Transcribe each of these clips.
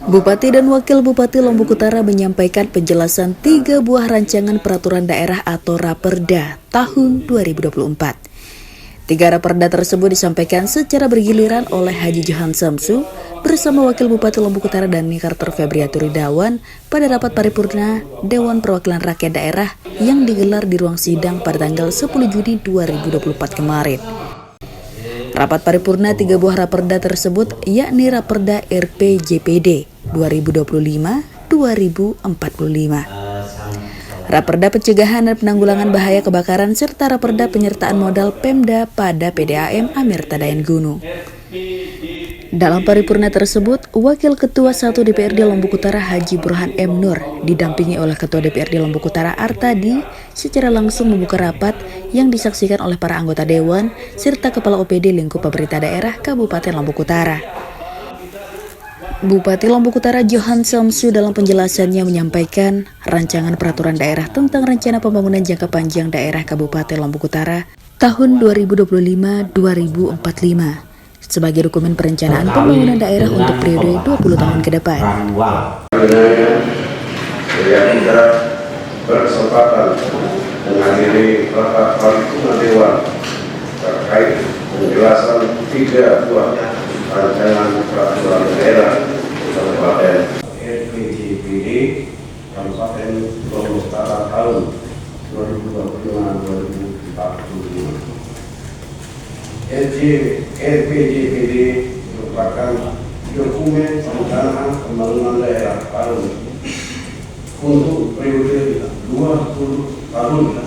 Bupati dan Wakil Bupati Lombok Utara menyampaikan penjelasan 3 buah rancangan peraturan daerah atau Raperda tahun 2024. 3 Raperda tersebut disampaikan secara bergiliran oleh Haji Johan Samsu bersama Wakil Bupati Lombok Utara dan Carter Febriaturi Dawan pada rapat paripurna Dewan Perwakilan Rakyat Daerah yang digelar di ruang sidang pada tanggal 10 Juni 2024 kemarin. Rapat paripurna 3 buah Raperda tersebut yakni Raperda RPJPD 2025-2045, Raperda Pencegahan dan Penanggulangan Bahaya Kebakaran serta Raperda Penyertaan Modal Pemda pada PDAM Amerta Dayan Gunung. Dalam paripurna tersebut, Wakil Ketua 1 DPRD Lombok Utara Haji Burhan M. Nur didampingi oleh Ketua DPRD Lombok Utara Artadi secara langsung membuka rapat yang disaksikan oleh para anggota Dewan serta Kepala OPD lingkup pemerintah daerah Kabupaten Lombok Utara. Bupati Lombok Utara Johan Samsu dalam penjelasannya menyampaikan rancangan peraturan daerah tentang rencana pembangunan jangka panjang daerah Kabupaten Lombok Utara tahun 2025-2045. Sebagai dokumen perencanaan pembangunan daerah untuk periode 20 tahun ke depan. Saya kita berkesempatan menghadiri rapat paripurna Dewan terkait penjelasan 3 buah rancangan peraturan daerah Kabupaten RPJPD Kabupaten Lombok Utara tahun 2025-2045. RPJPD merupakan dokumen perencanaan pembangunan daerah tahun untuk periode 20 tahun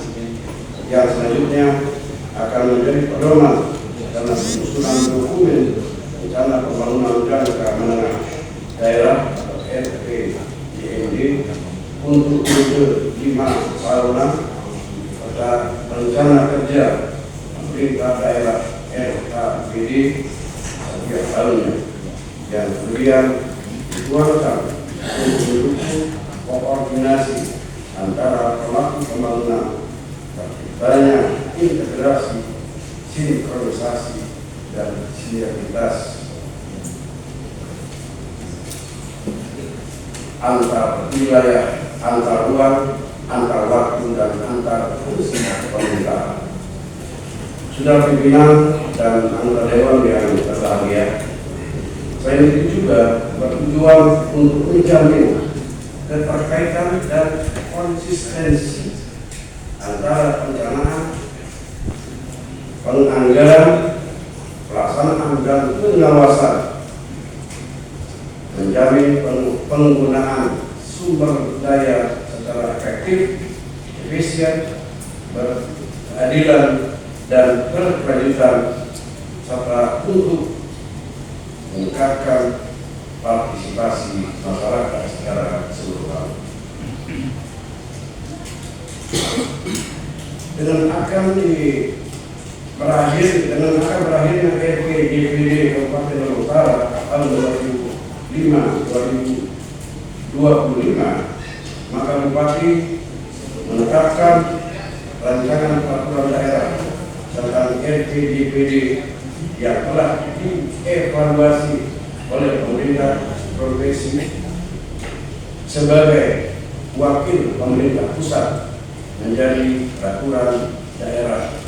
yang selanjutnya akan menjadi pedoman dalam penyusunan dokumen rencana pembangunan jangka menengah daerah atau RPJMD untuk periode 5 tahunan serta rencana kerja pemerintah daerah RKPD setiap tahunnya yang kemudian dituangkan untuk mendukung koordinasi antara pelaku pembangunan, terciptanya integrasi, sinkronisasi, dan sinergitas antar wilayah, antar ruang, antar waktu, dan antar fungsi pemerintahan. Sudah pimpinan dan anggota Dewan yang berbahagia, selain itu juga bertujuan untuk menjamin keterkaitan dan konsistensi antara perencanaan, penganggaran, pelaksanaan, dan pengawasan, menjamin penggunaan sumber daya secara efektif, efisien, berkeadilan, dan berkelanjutan, serta untuk meningkatkan partisipasi masyarakat secara keseluruhan. Dengan akan berakhirnya RPJPD Kabupaten Lombok Utara tahun 2025, maka Bupati menetapkan rancangan peraturan daerah tentang RPJPD yang telah dievaluasi oleh pemerintah provinsi sebagai wakil pemerintah pusat menjadi peraturan daerah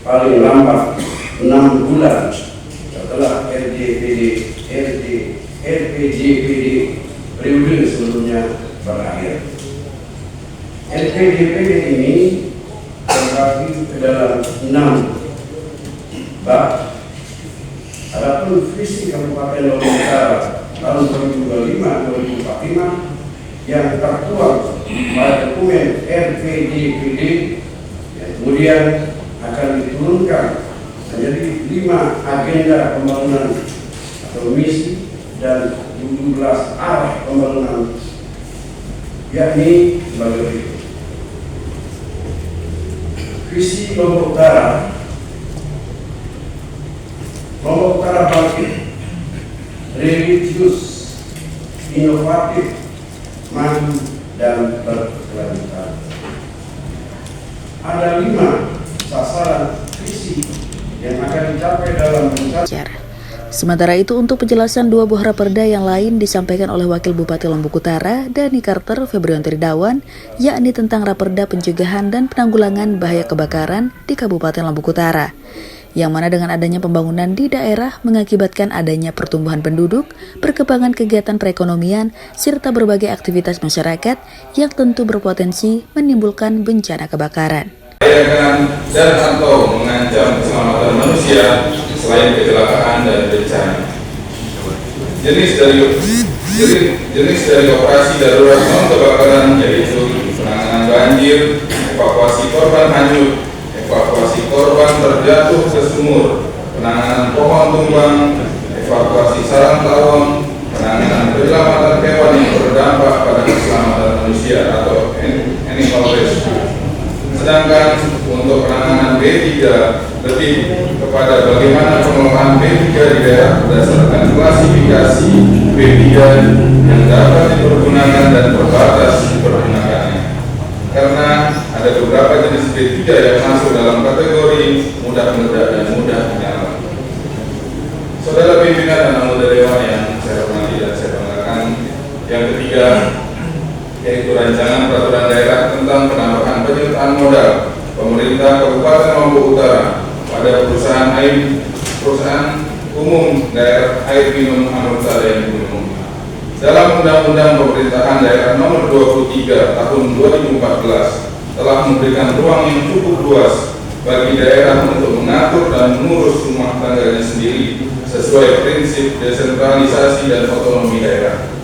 paling lambat 6 bulan setelah RPJPD periode sebelumnya berakhir. RPJPD ini terbagi ke dalam 6 bab. Adapun visi Kabupaten Lombok Utara tahun 2025-2045 yang tertuang pada dokumen RPJPD yang kemudian akan diturunkan menjadi 5 agenda pembangunan atau misi dan 17 arah pembangunan, yakni sebagai berikut. Visi Lombok Utara. Lombok Utara bangkit, religius, inovatif, maju, dan berkelanjutan. ada 5 sasaran visi yang akan dicapai dalam Sejarah. Sementara itu, untuk penjelasan 2 buah raperda yang lain disampaikan oleh Wakil Bupati Lombok Utara, Dani Carter Febrian Tridawan, yakni tentang raperda pencegahan dan penanggulangan bahaya kebakaran di Kabupaten Lombok Utara, yang mana dengan adanya pembangunan di daerah mengakibatkan adanya pertumbuhan penduduk, perkembangan kegiatan perekonomian, serta berbagai aktivitas masyarakat yang tentu berpotensi menimbulkan bencana kebakaran. Dan atau mengancam keselamatan manusia selain kecelakaan dan bencana. Jenis dari operasi darurat non kebakaran yaitu penanganan banjir, evakuasi korban hanyut, evakuasi korban terjatuh ke sumur, penanganan pohon tumbang, evakuasi sarang tawon, penanganan penyelamatan hewan yang berdampak pada keselamatan manusia atau animal rescue. Sedangkan untuk penanganan B3 lebih kepada bagaimana pengelolaan B3 di daerah berdasarkan klasifikasi B3 yang dapat dipergunakan dan terbatas dipergunakannya. Karena ada beberapa jenis B3 yang masuk dalam kategori mudah meledak dan mudah menyala. Saudara pimpinan dan anggota dewan yang saya hormati dan saya banggakan, yang ketiga yaitu rancangan peraturan daerah tentang penambahan penyertaan modal pemerintah Kabupaten Lombok Utara pada perusahaan umum daerah air minum Amrita dan Gunung. Dalam Undang-Undang Pemerintahan Daerah Nomor 23 Tahun 2014 telah memberikan ruang yang cukup luas bagi daerah untuk mengatur dan mengurus rumah tangganya sendiri sesuai prinsip desentralisasi dan otonomi daerah.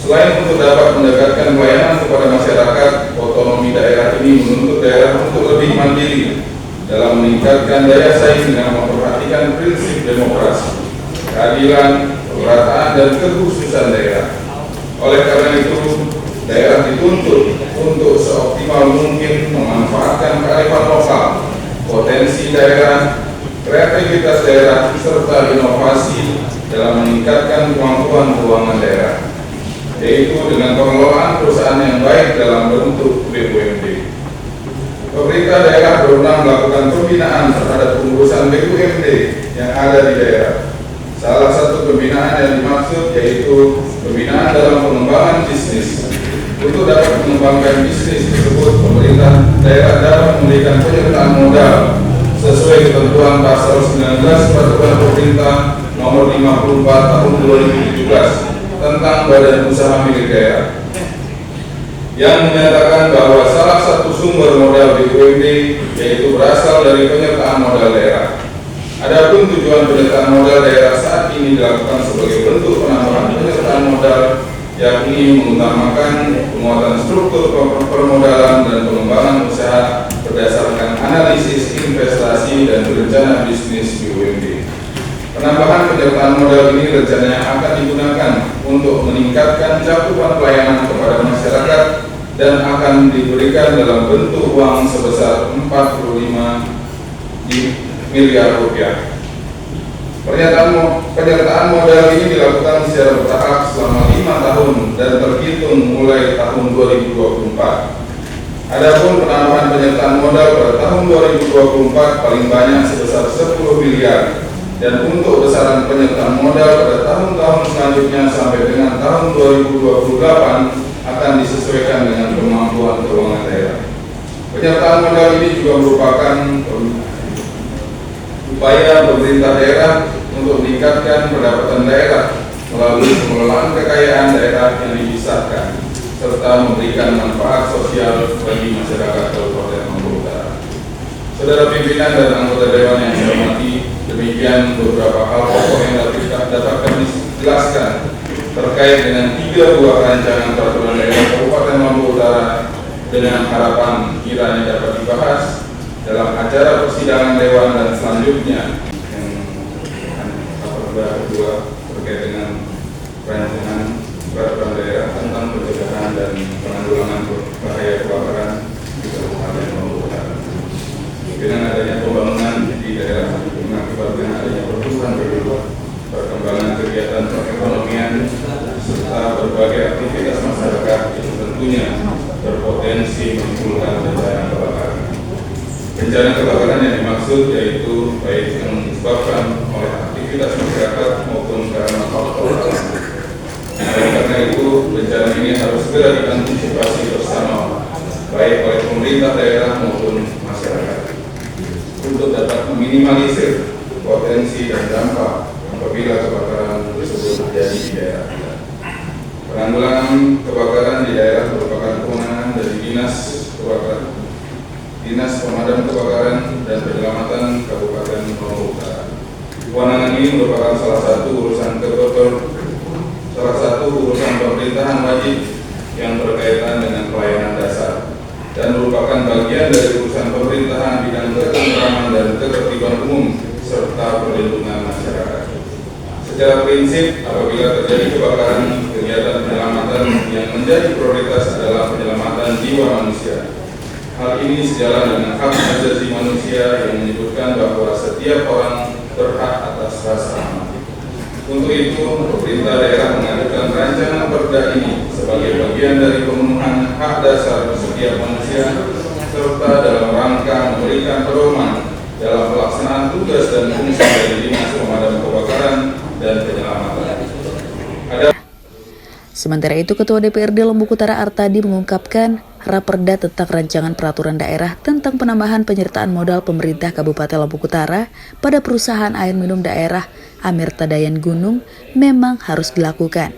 Selain untuk dapat mendekatkan pelayanan kepada masyarakat, otonomi daerah ini menuntut daerah untuk lebih mandiri dalam meningkatkan daya saing dengan memperhatikan prinsip demokrasi, keadilan, pemerataan, dan kekhususan daerah. Oleh karena itu, daerah dituntut untuk seoptimal mungkin memanfaatkan kearifan lokal, potensi daerah, kreativitas daerah, serta inovasi dalam meningkatkan kemampuan keuangan daerah, yaitu dengan pengelolaan perusahaan yang baik dalam bentuk BUMD. Pemerintah daerah berwenang melakukan pembinaan terhadap pengurusan BUMD yang ada di daerah. Salah satu pembinaan yang dimaksud yaitu pembinaan dalam pengembangan bisnis. Untuk dapat mengembangkan bisnis tersebut, pemerintah daerah dapat memberikan penyertaan modal sesuai ketentuan pasal 19 Peraturan Pemerintah Nomor 54 Tahun 2017 tentang badan usaha milik daerah, yang menyatakan bahwa salah satu sumber modal BUMD yaitu berasal dari penyertaan modal daerah. Adapun tujuan penyertaan modal daerah saat ini dilakukan sebagai bentuk penambahan penyertaan modal, yakni mengutamakan penguatan struktur permodalan dan pengembangan usaha berdasarkan analisis investasi dan rencana bisnis BUMD. Penambahan penyertaan modal ini rencananya akan digunakan untuk meningkatkan cakupan pelayanan kepada masyarakat dan akan diberikan dalam bentuk uang sebesar 45 miliar rupiah. Penyertaan modal ini dilakukan secara bertahap selama 5 tahun dan terhitung mulai tahun 2024. Adapun penambahan penyertaan modal pada tahun 2024 paling banyak sebesar 10 miliar. Dan untuk besaran penyertaan modal pada tahun-tahun selanjutnya sampai dengan tahun 2028 akan disesuaikan dengan kemampuan keuangan daerah. Penyertaan modal ini juga merupakan upaya pemerintah daerah untuk meningkatkan pendapatan daerah melalui pengelolaan kekayaan daerah yang dipisahkan serta memberikan manfaat sosial bagi masyarakat Kabupaten Lombok Utara. Saudara pimpinan dan anggota dewan yang saya hormati, demikian beberapa hal pokok yang dapat kami jelaskan terkait dengan 3 buah rancangan peraturan daerah Kabupaten Lombok Utara dengan harapan kiranya dapat dibahas dalam acara persidangan dewan dan selanjutnya yang raperda kedua terkait dengan rancangan peraturan daerah tentang pencegahan dan penanggulangan bahaya kebakaran di Kabupaten Lombok Utara. Dengan adanya pembangunan di daerah mengakibatkan adanya pertumbuhan penduduk, perkembangan kegiatan perekonomian, serta berbagai aktivitas masyarakat yang tentunya berpotensi menimbulkan bencana kebakaran. Bencana kebakaran yang dimaksud yaitu baik yang disebabkan oleh aktivitas masyarakat maupun karena faktor alam. Oleh karena itu, bencana ini harus segera diantisipasi bersama, baik oleh pemerintah daerah maupun masyarakat, untuk dapat meminimalisir potensi dan dampak apabila kebakaran tersebut terjadi di daerah kita. Penanggulangan kebakaran di daerah merupakan kewenangan dari Dinas Pemadam Kebakaran dan Penyelamatan Kabupaten Lombok Utara. Kewenangan ini merupakan salah satu urusan pemerintahan wajib yang berkaitan dengan pelayanan dasar dan merupakan bagian dari urusan pemerintahan bidang ketentraman dan ketertiban umum serta perlindungan masyarakat. Secara prinsip, apabila terjadi kebakaran, kegiatan penyelamatan yang menjadi prioritas adalah penyelamatan jiwa manusia. Hal ini sejalan dengan hak asasi manusia yang menyebutkan bahwa setiap orang berhak atas rasa aman. Untuk itu, pemerintah daerah mengajukan rancangan perda ini sebagai bagian dari pemenuhan hak dasar setiap manusia, serta dalam rangka memberikan pedoman dalam pelaksanaan tugas dan fungsi dari Dinas Pemadam Kebakaran dan Penyelamatan. Sementara itu, Ketua DPRD Lombok Utara Artadi mengungkapkan Raperda tentang Rancangan Peraturan Daerah tentang penambahan penyertaan modal pemerintah Kabupaten Lombok Utara pada perusahaan air minum daerah Amerta Dayan Gunung memang harus dilakukan.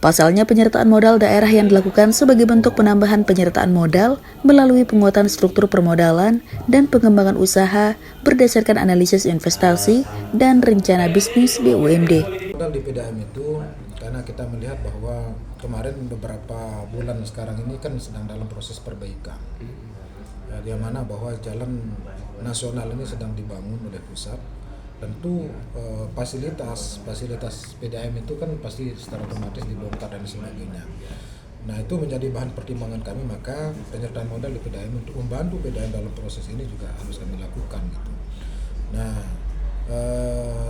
Pasalnya, penyertaan modal daerah yang dilakukan sebagai bentuk penambahan penyertaan modal melalui penguatan struktur permodalan dan pengembangan usaha berdasarkan analisis investasi dan rencana bisnis BUMD. Modal di PDAM itu karena kita melihat bahwa kemarin beberapa bulan sekarang ini kan sedang dalam proses perbaikan, di mana bahwa jalan nasional ini sedang dibangun oleh pusat. Tentu fasilitas PDAM itu kan pasti secara otomatis dibongkar dan sebagainya. Nah, itu menjadi bahan pertimbangan kami, maka penyertaan modal di PDAM untuk membantu PDAM dalam proses ini juga harus kami lakukan gitu. Nah,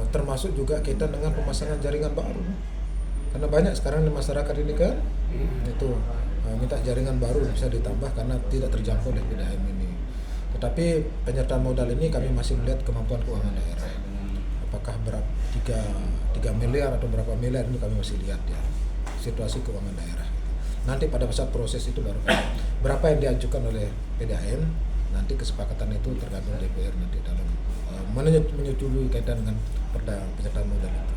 termasuk juga kita dengan pemasangan jaringan baru, karena banyak sekarang di masyarakat ini kan itu minta jaringan baru bisa ditambah karena tidak terjangkau oleh PDAM ini. Tetapi penyertaan modal ini kami masih melihat kemampuan keuangan daerah. Apakah 3 miliar atau berapa miliar ini kami masih lihat ya situasi keuangan daerah. Nanti pada saat proses itu baru berapa yang diajukan oleh PDAM, nanti kesepakatan itu tergantung DPR nanti dalam menyetujui kaitan dengan perda penyertaan modal itu.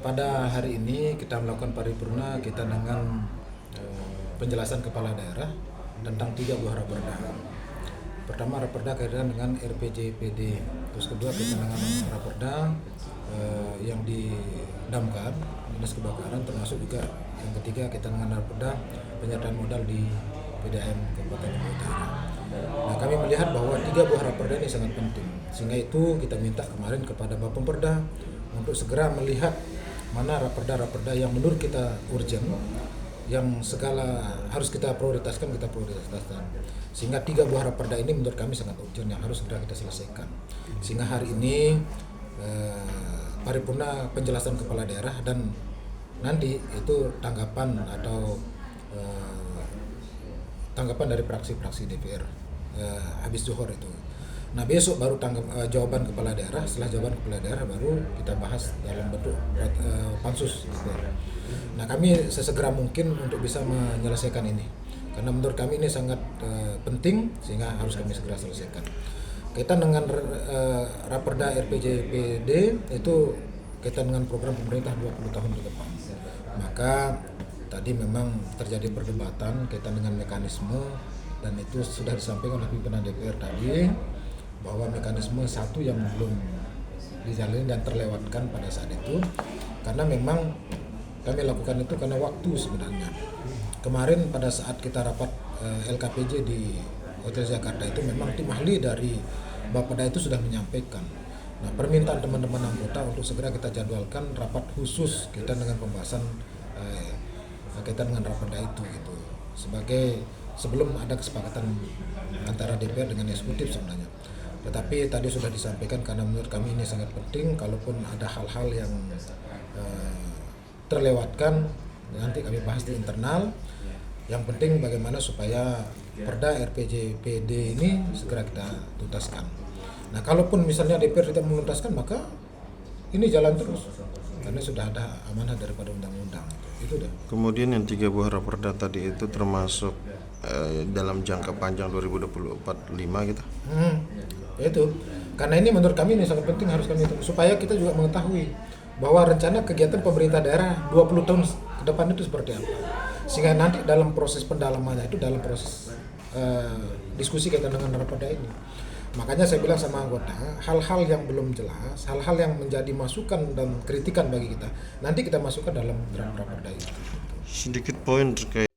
Pada hari ini kita melakukan paripurna kita dengan penjelasan kepala daerah tentang 3 buah raperda. Pertama, raperda kaitan dengan RPJPD. Terus kedua, kita dengan raperda yang didamkar Dinas Kebakaran, termasuk juga yang ketiga kita dengan raperda penyertaan modal di PDAM Kabupaten Lombok Utara. Nah, kami melihat bahwa 3 buah raperda ini sangat penting. Sehingga itu kita minta kemarin kepada Bapak Pemperda untuk segera melihat mana raperda-raperda yang menurut kita urgent, yang segala harus kita prioritaskan, sehingga 3 buah raperda ini menurut kami sangat urgent yang harus segera kita selesaikan. Sehingga hari ini paripurna penjelasan kepala daerah dan nanti itu tanggapan atau tanggapan dari fraksi-fraksi DPR habis zuhur itu. Nah, besok baru jawaban kepala daerah. Setelah jawaban kepala daerah baru kita bahas dalam bentuk pansus DPR. Nah, kami sesegera mungkin untuk bisa menyelesaikan ini, karena menurut kami ini sangat penting sehingga harus kami segera selesaikan. Kaitan dengan raperda RPJPD itu kaitan dengan program pemerintah 20 tahun ke depan. Maka tadi memang terjadi perdebatan kaitan dengan mekanisme, dan itu sudah disampaikan oleh pimpinan DPR tadi bahwa mekanisme satu yang belum dijalani dan terlewatkan pada saat itu, karena memang kami lakukan itu karena waktu sebenarnya. Kemarin pada saat kita rapat LKPJ di Hotel Jakarta itu memang tim ahli dari Bapeda itu sudah menyampaikan. Nah, permintaan teman-teman anggota untuk segera kita jadwalkan rapat khusus kita dengan pembahasan kaitan dengan Raperda itu gitu. Sebagai sebelum ada kesepakatan antara DPR dengan eksekutif sebenarnya. Tetapi tadi sudah disampaikan karena menurut kami ini sangat penting, kalaupun ada hal-hal yang terlewatkan nanti kami bahas di internal. Yang penting bagaimana supaya Perda RPJPD ini segera kita tuntaskan. Nah, kalaupun misalnya DPR tidak menuntaskan, maka ini jalan terus karena sudah ada amanah daripada undang-undang. Itu dah. Kemudian yang 3 buah raperda tadi itu termasuk dalam jangka panjang 2024-5 gitu. Itu karena ini menurut kami ini sangat penting, harus kami supaya kita juga mengetahui bahwa rencana kegiatan pemerintah daerah 20 tahun ke depan itu seperti apa, sehingga nanti dalam proses pendalamannya itu dalam proses diskusi kaitan dengan raperda ini. Makanya saya bilang sama anggota, hal-hal yang belum jelas, hal-hal yang menjadi masukan dan kritikan bagi kita, nanti kita masukkan dalam draft raperda itu. Sedikit poin terkait